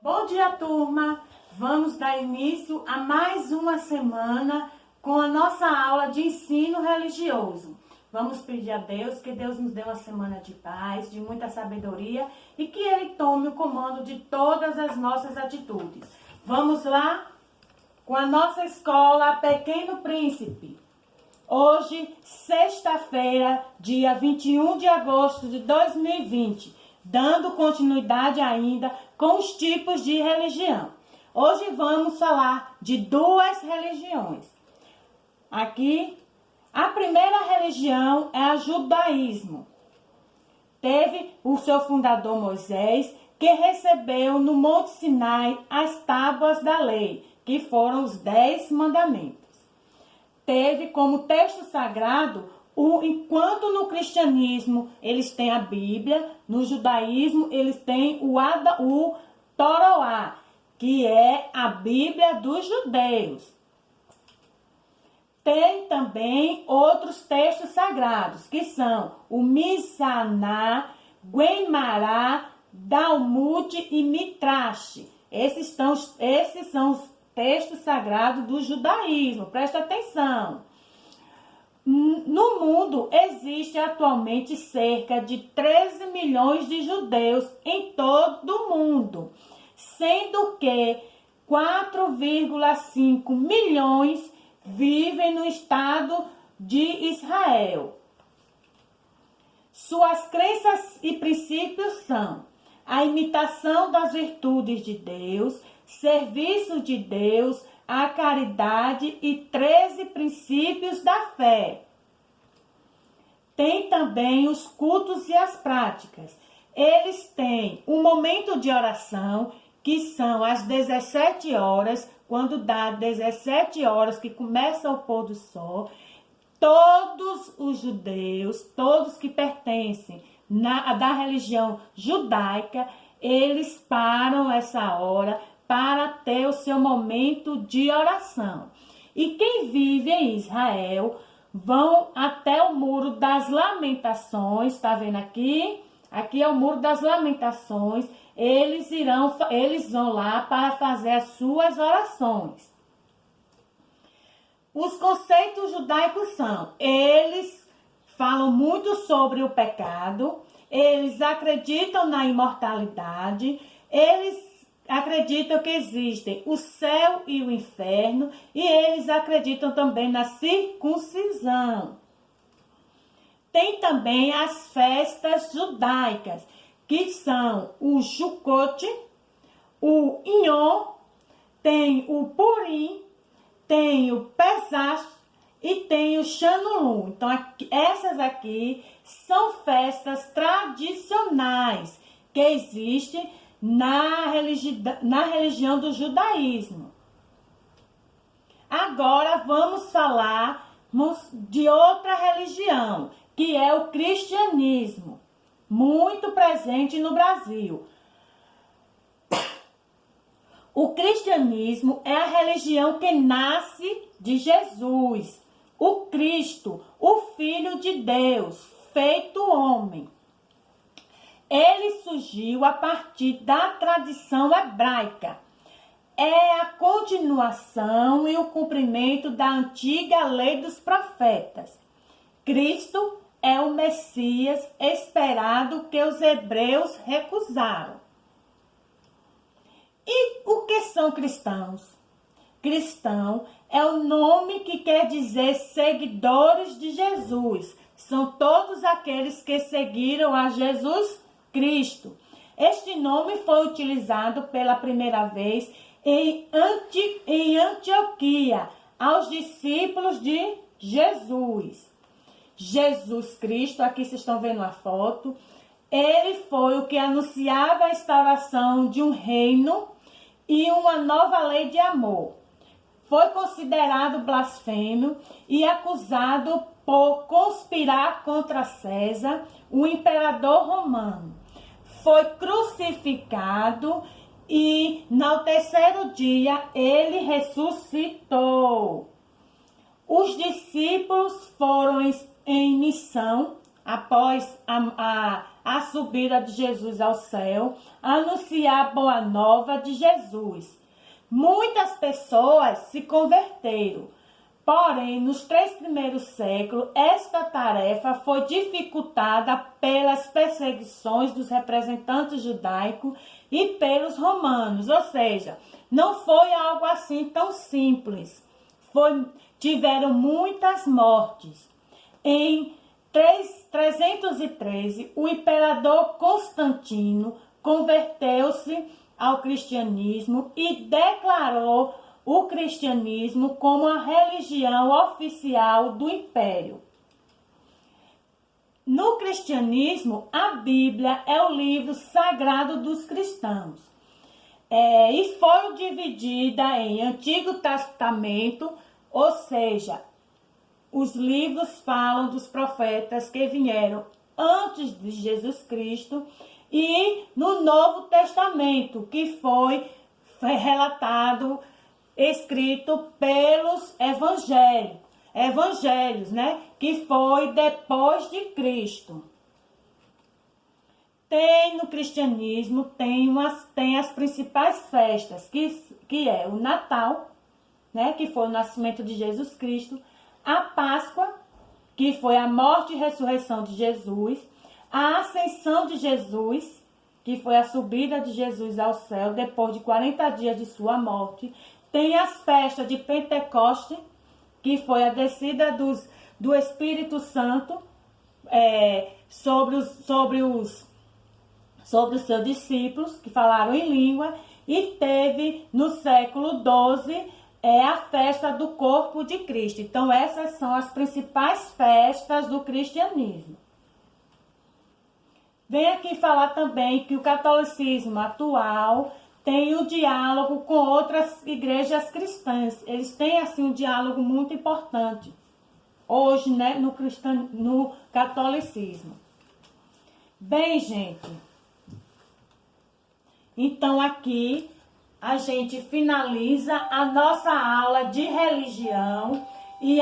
Bom dia, turma! Vamos dar início a mais uma semana com a nossa aula de ensino religioso. Vamos pedir a Deus que Deus nos dê uma semana de paz, de muita sabedoria e que Ele tome o comando de todas as nossas atitudes. Vamos lá? Com a nossa escola Pequeno Príncipe. Hoje, sexta-feira, dia 21 de agosto de 2020, dando continuidade ainda com os tipos de religião. Hoje vamos falar de duas religiões. Aqui, a primeira religião é o judaísmo. Teve o seu fundador Moisés, que recebeu no Monte Sinai as tábuas da lei, que foram os 10 mandamentos. Teve como texto sagrado, enquanto no cristianismo eles têm a Bíblia, no judaísmo eles têm o Torá, que é a Bíblia dos judeus. Tem também outros textos sagrados, que são o Missaná, Guemará, Talmud e Midrash. Esses são os textos sagrados do judaísmo. Presta atenção. No mundo, existe atualmente cerca de 13 milhões de judeus em todo o mundo, sendo que 4,5 milhões vivem no estado de Israel. Suas crenças e princípios são a imitação das virtudes de Deus, serviço de Deus, a caridade e 13 princípios da fé. Tem também os cultos e as práticas. Eles têm um momento de oração, que são às 17 horas, quando dá 17 horas que começa o pôr do sol. Todos os judeus, todos que pertencem da religião judaica, eles param essa hora para ter o seu momento de oração. E quem vive em Israel vão até o Muro das Lamentações, está vendo aqui? Aqui é o Muro das Lamentações. Eles vão lá para fazer as suas orações. Os conceitos judaicos são, eles falam muito sobre o pecado, eles acreditam na imortalidade, eles acreditam que existem o céu e o inferno, e eles acreditam também na circuncisão. Tem também as festas judaicas, que são o Sukkot, o Yom, tem o Purim, tem o Pesach e tem o Chanulum. Então, essas aqui são festas tradicionais que existem na religião do judaísmo. Agora vamos falar de outra religião, que é o cristianismo, muito presente no Brasil. O cristianismo é a religião que nasce de Jesus, o Cristo, o Filho de Deus, feito homem. Ele surgiu a partir da tradição hebraica. É a continuação e o cumprimento da antiga lei dos profetas. Cristo é o Messias esperado que os hebreus recusaram. E o que são cristãos? Cristão é o nome que quer dizer seguidores de Jesus. São todos aqueles que seguiram a Jesus Cristo. Este nome foi utilizado pela primeira vez em Antioquia, aos discípulos de Jesus. Jesus Cristo, aqui vocês estão vendo a foto, ele foi o que anunciava a instauração de um reino e uma nova lei de amor. Foi considerado blasfemo e acusado por conspirar contra César, o imperador romano. Foi crucificado e, no terceiro dia, ele ressuscitou. Os discípulos foram em missão após a a subida de Jesus ao céu, anunciar a boa nova de Jesus. Muitas pessoas se converteram, porém, nos 3 primeiros séculos, esta tarefa foi dificultada pelas perseguições dos representantes judaicos e pelos romanos, ou seja, não foi algo assim tão simples. Tiveram muitas mortes. Em 313, o imperador Constantino converteu-se ao cristianismo e declarou o cristianismo como a religião oficial do império. No cristianismo, a Bíblia é o livro sagrado dos cristãos. E foi dividida em Antigo Testamento, ou seja, os livros falam dos profetas que vieram antes de Jesus Cristo, e no Novo Testamento, que foi relatado, escrito pelos evangelhos, né? Que foi depois de Cristo. No cristianismo, tem as principais festas, que é o Natal, né? Que foi o nascimento de Jesus Cristo, a Páscoa, que foi a morte e ressurreição de Jesus, a ascensão de Jesus, que foi a subida de Jesus ao céu depois de 40 dias de sua morte. Tem as festas de Pentecoste, que foi a descida do Espírito Santo sobre os seus discípulos, que falaram em língua. E teve, no século XII, a festa do corpo de Cristo. Então, essas são as principais festas do cristianismo. Vem aqui falar também que o catolicismo atual tem o diálogo com outras igrejas cristãs. Eles têm, assim, um diálogo muito importante hoje, né, no catolicismo. Bem, gente, então aqui a gente finaliza a nossa aula de religião. E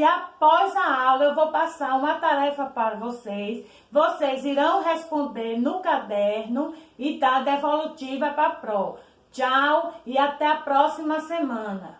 após a aula eu vou passar uma tarefa para vocês. Vocês irão responder no caderno e dar devolutiva para a prova. Tchau e até a próxima semana.